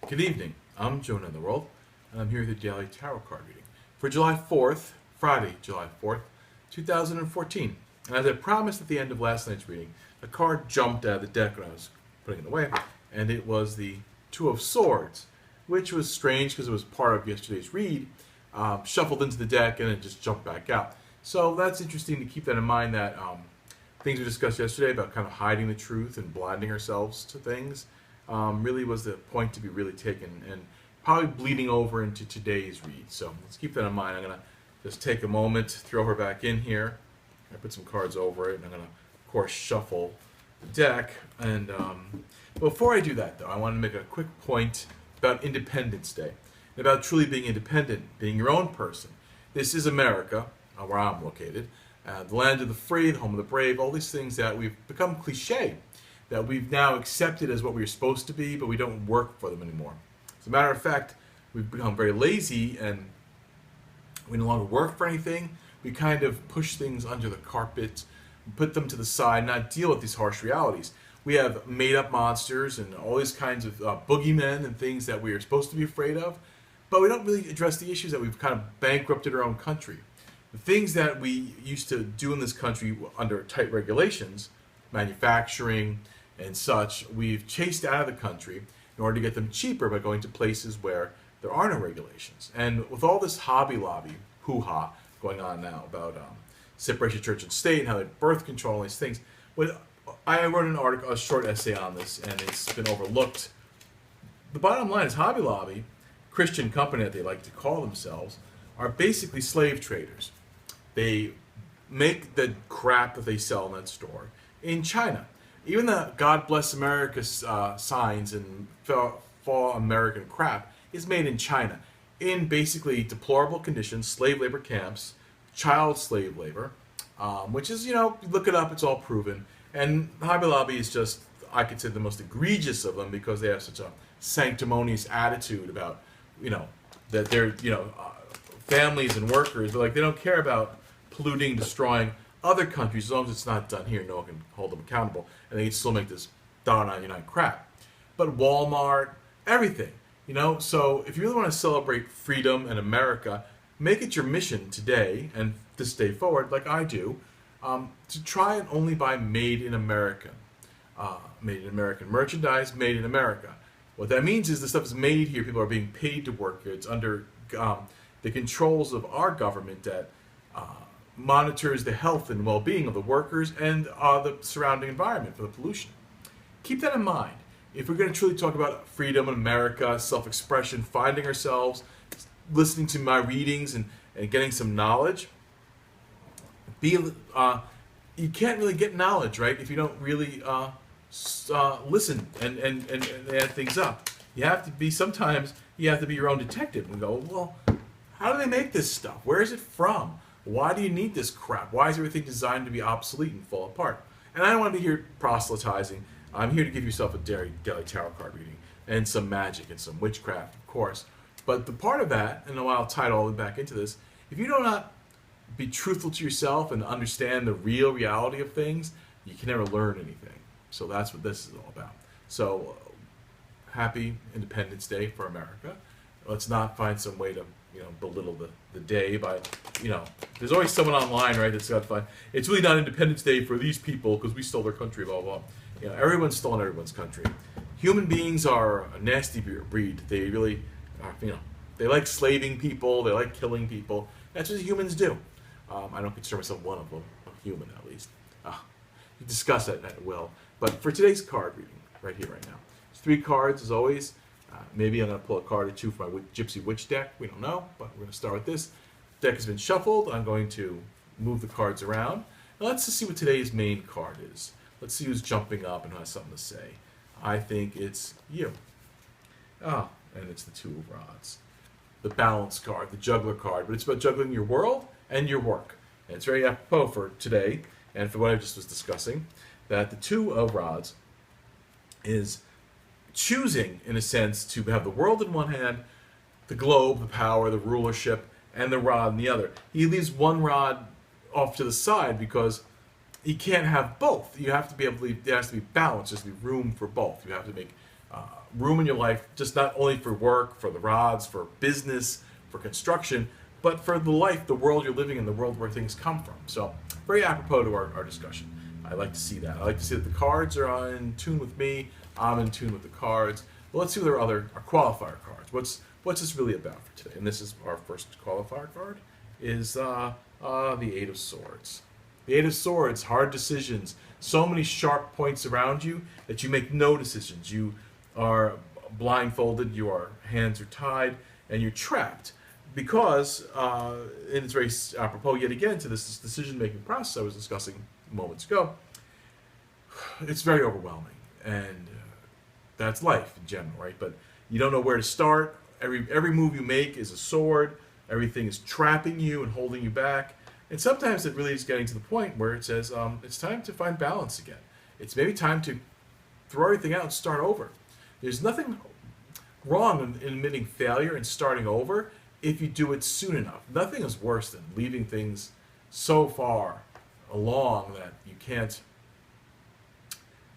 Good evening. I'm Joe Netherworld, and I'm here with the Daily Tarot card reading for July 4th, Friday, July 4th, 2014. And as I promised at the end of last night's reading, a card jumped out of the deck when I was putting it away, and it was the Two of Swords, which was strange because it was part of yesterday's read, shuffled into the deck, and it just jumped back out. So that's interesting to keep that in mind, that things we discussed yesterday about kind of hiding the truth and blinding ourselves to things really was the point to be really taken, and probably bleeding over into today's read. So let's keep that in mind. I'm going to just take a moment, throw her back in here. I put some cards over it, and I'm going to, of course, shuffle the deck. And before I do that, though, I want to make a quick point about Independence Day, and about truly being independent, being your own person. This is America, where I'm located, the land of the free, the home of the brave, all these things that we've become cliche, that we've now accepted as what we were supposed to be, but we don't work for them anymore. As a matter of fact, we've become very lazy, and we no longer work for anything. We kind of push things under the carpet, put them to the side, not deal with these harsh realities. We have made-up monsters and all these kinds of boogeymen and things that we are supposed to be afraid of, but we don't really address the issues that we've kind of bankrupted our own country. The things that we used to do in this country under tight regulations, manufacturing and such, we've chased out of the country in order to get them cheaper by going to places where there are no regulations. And with all this Hobby Lobby hoo-ha going on now about separation of church and state and how they birth control and these things, I wrote an article, a short essay on this, and it's been overlooked. The bottom line is Hobby Lobby, Christian company that they like to call themselves, are basically slave traders. They make the crap that they sell in that store in China. Even the God Bless America signs and fall American crap is made in China, in basically deplorable conditions, slave labor camps, child slave labor, which is, look it up, it's all proven. And Hobby Lobby is just, I could say, the most egregious of them, because they have such a sanctimonious attitude about, that they're, families and workers, but they don't care about polluting, destroying other countries. As long as it's not done here, no one can hold them accountable, and they can still make this $1.99 crap. But Walmart, everything, So if you really want to celebrate freedom and America, make it your mission today and this day forward, like I do, to try and only buy made in America, made in American merchandise, made in America. What that means is the stuff is made here. People are being paid to work here. It's under the controls of our government that monitors the health and well-being of the workers and the surrounding environment for the pollution. Keep that in mind. If we're going to truly talk about freedom in America, self-expression, finding ourselves, listening to my readings and getting some knowledge, you can't really get knowledge, right, if you don't really listen and add things up. Sometimes you have to be your own detective and go, well, how do they make this stuff? Where is it from? Why do you need this crap? Why is everything designed to be obsolete and fall apart? And I don't want to be here proselytizing. I'm here to give yourself a daily tarot card reading and some magic and some witchcraft, of course. But the part of that, and I'll tie it all back into this, if you do not be truthful to yourself and understand the real reality of things, you can never learn anything. So that's what this is all about. So happy Independence Day for America. Let's not find some way to belittle the day by, there's always someone online, right, that's got fun. It's really not Independence Day for these people because we stole their country, blah, blah. Everyone's stolen everyone's country. Human beings are a nasty breed. They really, they like slaving people. They like killing people. That's what humans do. I don't consider myself one of them, a human at least. You discuss that at will. But for today's card reading, right here, right now, it's 3 cards as always. Maybe I'm going to pull a card or two from my Gypsy Witch deck. We don't know, but we're going to start with this. The deck has been shuffled. I'm going to move the cards around. Now let's just see what today's main card is. Let's see who's jumping up and who has something to say. I think it's you. And it's the Two of Rods. The Balance card, the Juggler card. But it's about juggling your world and your work. And it's very apropos for today and for what I just was discussing, that the Two of Rods is choosing, in a sense, to have the world in one hand, the globe, the power, the rulership, and the rod in the other. He leaves one rod off to the side because you can't have both. You have to be able to, there has to be balance. There's to be room for both. You have to make room in your life, just not only for work, for the rods, for business, for construction, but for the life, the world you're living in, the world where things come from. So very apropos to our discussion. I like to see that. I like to see that the cards are in tune with me. I'm in tune with the cards. Well, let's see what our qualifier cards. What's this really about for today? And this is our first qualifier card, is the Eight of Swords. The Eight of Swords, hard decisions, so many sharp points around you that you make no decisions. You are blindfolded, your hands are tied, and you're trapped. Because, and it's very apropos yet again to this decision-making process I was discussing moments ago, it's very overwhelming. And that's life in general, right? But you don't know where to start. Every move you make is a sword. Everything is trapping you and holding you back. And sometimes it really is getting to the point where it says, it's time to find balance again. It's maybe time to throw everything out and start over. There's nothing wrong in admitting failure and starting over if you do it soon enough. Nothing is worse than leaving things so far along that you can't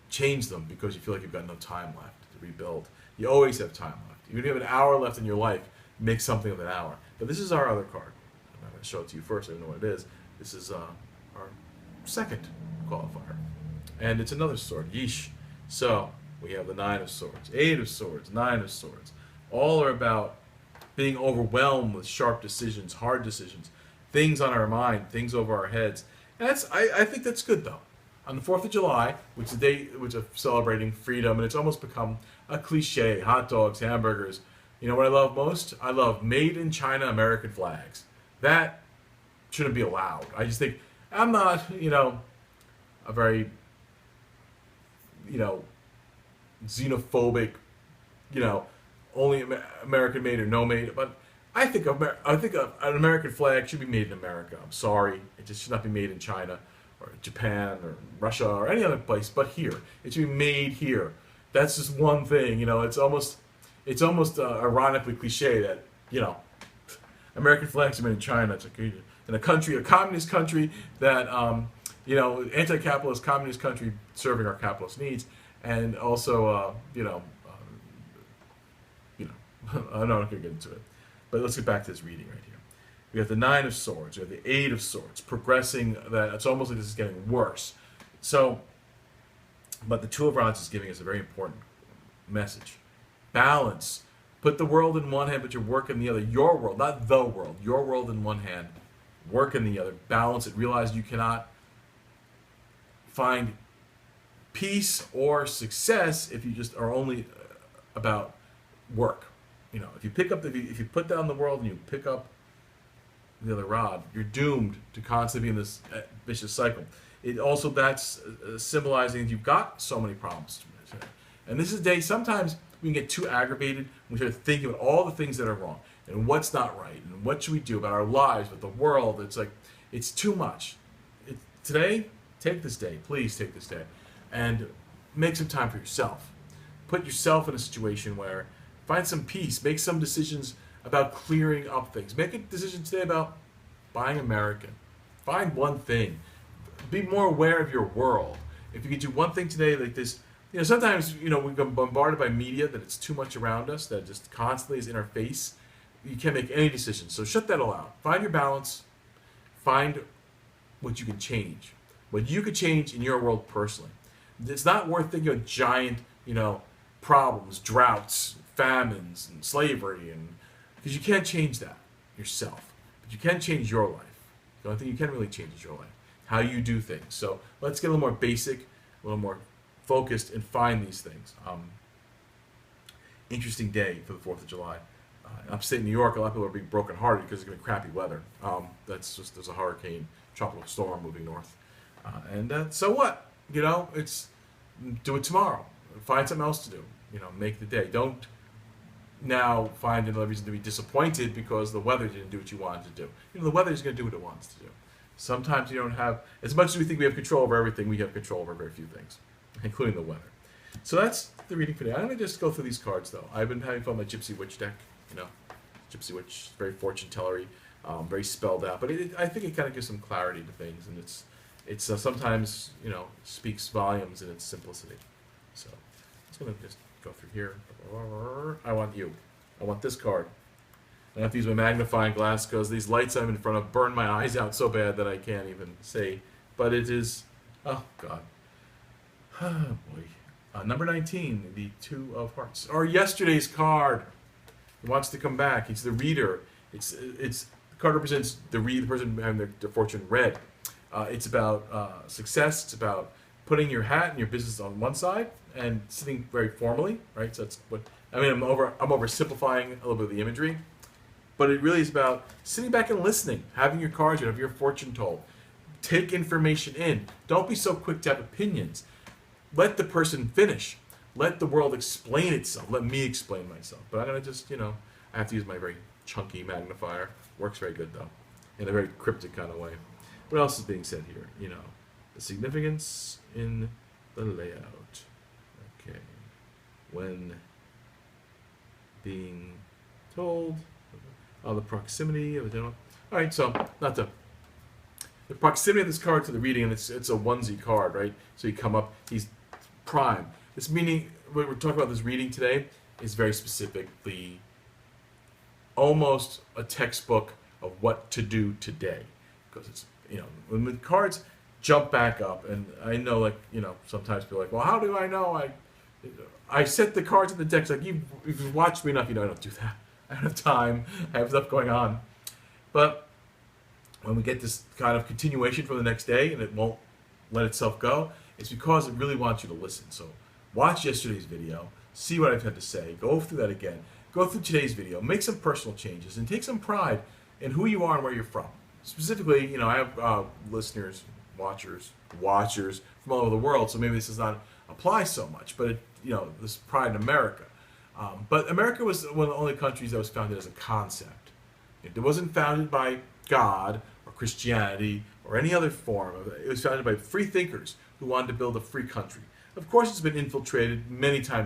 change them because you feel like you've got no time left to rebuild. You always have time left. Even if you have an hour left in your life, make something of that hour. But this is our other card. I'm going to show it to you first. I don't know what it is. This is our second qualifier. And it's another sword. Yeesh. So we have the Nine of Swords, Eight of Swords, Nine of Swords. All are about being overwhelmed with sharp decisions, hard decisions, things on our mind, things over our heads. And I think that's good, though. On the 4th of July, which is a day which is celebrating freedom, and it's almost become a cliche, hot dogs, hamburgers. You know what I love most? I love made in China American flags. That shouldn't be allowed. I just think, I'm not, a very, xenophobic, only American made or no made, but I think an American flag should be made in America. I'm sorry, it just should not be made in China or Japan or Russia or any other place, but here. It should be made here. That's just one thing. It's almost ironically cliche that American flags are made in China. It's like in a country, a communist country that anti-capitalist communist country serving our capitalist needs, and also I'm not going to get into it. But let's get back to this reading right here. We have the Nine of Swords, we have the Eight of Swords, progressing that it's almost like this is getting worse. So, but the Two of Rods is giving us a very important message. Balance. Put the world in one hand, but your work in the other. Your world, not the world. Your world in one hand, work in the other. Balance it. Realize you cannot find peace or success if you just are only about work. If you put down the world and you pick up the other rod, you're doomed to constantly be in this vicious cycle. It also, that's symbolizing you've got so many problems. And this is a day, sometimes we can get too aggravated. We start thinking about all the things that are wrong and what's not right and what should we do about our lives, with the world. It's like, it's too much. Today, take this day. Please take this day and make some time for yourself. Put yourself in a situation where find some peace. Make some decisions about clearing up things. Make a decision today about buying American. Find one thing. Be more aware of your world. If you could do one thing today like this, sometimes, we get bombarded by media that it's too much around us, that just constantly is in our face. You can't make any decisions. So shut that all out. Find your balance. Find what you can change. What you could change in your world personally. It's not worth thinking of giant, problems, droughts, famines, and slavery, because you can't change that yourself. But you can change your life. The only thing you can really change is your life. How you do things. So let's get a little more basic, a little more focused, and find these things. Interesting day for the 4th of July. In upstate New York, a lot of people are being brokenhearted because it's going to be crappy weather. There's a hurricane, tropical storm moving north. So what? It's do it tomorrow. Find something else to do. Make the day. Don't now find another reason to be disappointed because the weather didn't do what you wanted to do. The weather is going to do what it wants to do. Sometimes you don't have, as much as we think we have control over everything, we have control over very few things, including the weather. So that's the reading for today. I'm going to just go through these cards, though. I've been having fun with my Gypsy Witch deck. Gypsy Witch, very fortune tellery, very spelled out. But I think it kind of gives some clarity to things, and it's sometimes speaks volumes in its simplicity. So I'm just going to just go through here. I want you. I want this card. I have to use my magnifying glass because these lights I'm in front of burn my eyes out so bad that I can't even say. But it is, oh God. Oh boy. Number 19, the Two of Hearts. Or yesterday's card. He wants to come back. He's the reader. The card represents the person having their fortune read. It's about success. It's about putting your hat and your business on one side and sitting very formally, right? So that's what I mean. I'm oversimplifying a little bit of the imagery, but it really is about sitting back and listening, having your cards, have your fortune told. Take information in. Don't be so quick to have opinions. Let the person finish. Let the world explain itself. Let me explain myself. But I'm gonna just, I have to use my very chunky magnifier. Works very good though, in a very cryptic kind of way. What else is being said here? The significance in the layout. Okay. When being told, the proximity of the general. All right, so not the proximity of this card to the reading, and it's a onesie card, right? So you come up, he's prime. This meaning, what we're talking about this reading today is very specific. Almost a textbook of what to do today, because it's when the cards jump back up, and I know sometimes people are like, well, how do I know? I set the cards in the deck. Like if you've watched me enough, I don't do that. I don't have time. I have stuff going on. But when we get this kind of continuation for the next day, and it won't let itself go, it's because it really wants you to listen. So watch yesterday's video, see what I've had to say, go through that again, go through today's video, make some personal changes, and take some pride in who you are and where you're from. Specifically, I have listeners, watchers from all over the world, so maybe this does not apply so much, but this pride in America. But America was one of the only countries that was founded as a concept. It wasn't founded by God or Christianity or any other form. It was founded by free thinkers who wanted to build a free country. Of course, it's been infiltrated many times